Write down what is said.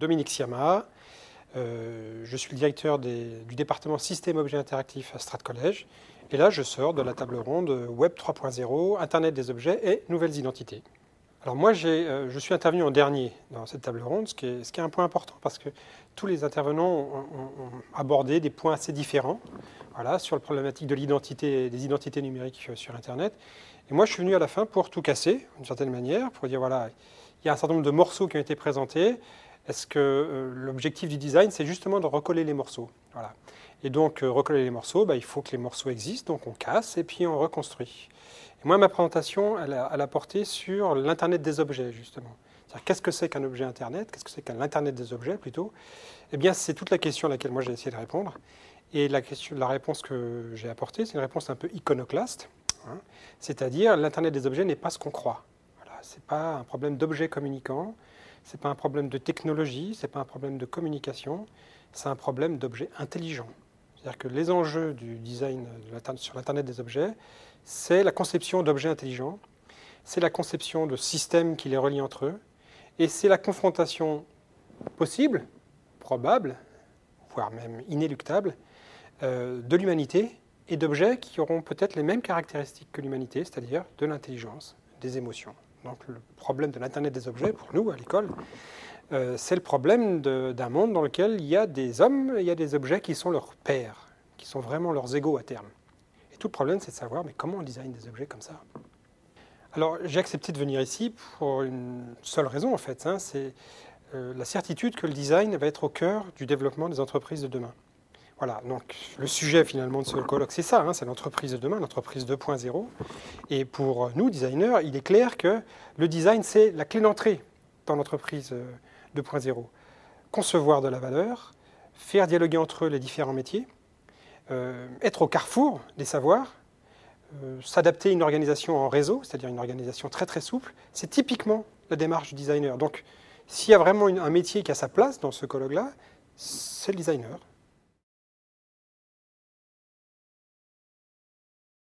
Dominique Siama, je suis le directeur du département Système Objet Interactif à Strat College. Et là, je sors de la table ronde Web 3.0, Internet des objets et nouvelles identités. Alors moi, je suis intervenu en dernier dans cette table ronde, ce qui est un point important parce que tous les intervenants ont abordé des points assez différents, voilà, sur la problématique de l'identité, des identités numériques sur Internet. Et moi, je suis venu à la fin pour tout casser, d'une certaine manière, pour dire, voilà, il y a un certain nombre de morceaux qui ont été présentés. Est-ce que l'objectif du design, c'est justement de recoller les morceaux, voilà. Et donc, recoller les morceaux, il faut que les morceaux existent, donc on casse et puis on reconstruit. Et moi, ma présentation, elle a porté sur l'Internet des objets, justement. C'est-à-dire, qu'est-ce que c'est qu'un objet Internet? Qu'est-ce que c'est qu'un Internet des objets, plutôt? Eh bien, c'est toute la question à laquelle moi j'ai essayé de répondre. Et la réponse que j'ai apportée, c'est une réponse un peu iconoclaste. Hein. C'est-à-dire, l'Internet des objets n'est pas ce qu'on croit. Voilà, ce n'est pas un problème d'objets communicants, ce n'est pas un problème de technologie, ce n'est pas un problème de communication, c'est un problème d'objets intelligents. C'est-à-dire que les enjeux du design sur l'Internet des objets, c'est la conception d'objets intelligents, c'est la conception de systèmes qui les relient entre eux, et c'est la confrontation possible, probable, voire même inéluctable, de l'humanité et d'objets qui auront peut-être les mêmes caractéristiques que l'humanité, c'est-à-dire de l'intelligence, des émotions. Donc le problème de l'Internet des objets, pour nous, à l'école, c'est le problème d'un monde dans lequel il y a des hommes et il y a des objets qui sont leurs pairs, qui sont vraiment leurs égaux à terme. Et tout le problème, c'est de savoir, mais comment on design des objets comme ça? Alors, j'ai accepté de venir ici pour une seule raison, en fait. Hein, c'est la certitude que le design va être au cœur du développement des entreprises de demain. Voilà, donc le sujet finalement de ce colloque, c'est ça, hein, c'est l'entreprise de demain, l'entreprise 2.0. Et pour nous, designers, il est clair que le design, c'est la clé d'entrée dans l'entreprise 2.0. Concevoir de la valeur, faire dialoguer entre eux les différents métiers, être au carrefour des savoirs, s'adapter à une organisation en réseau, c'est-à-dire une organisation très très souple, c'est typiquement la démarche du designer. Donc s'il y a vraiment un métier qui a sa place dans ce colloque-là, c'est le designer.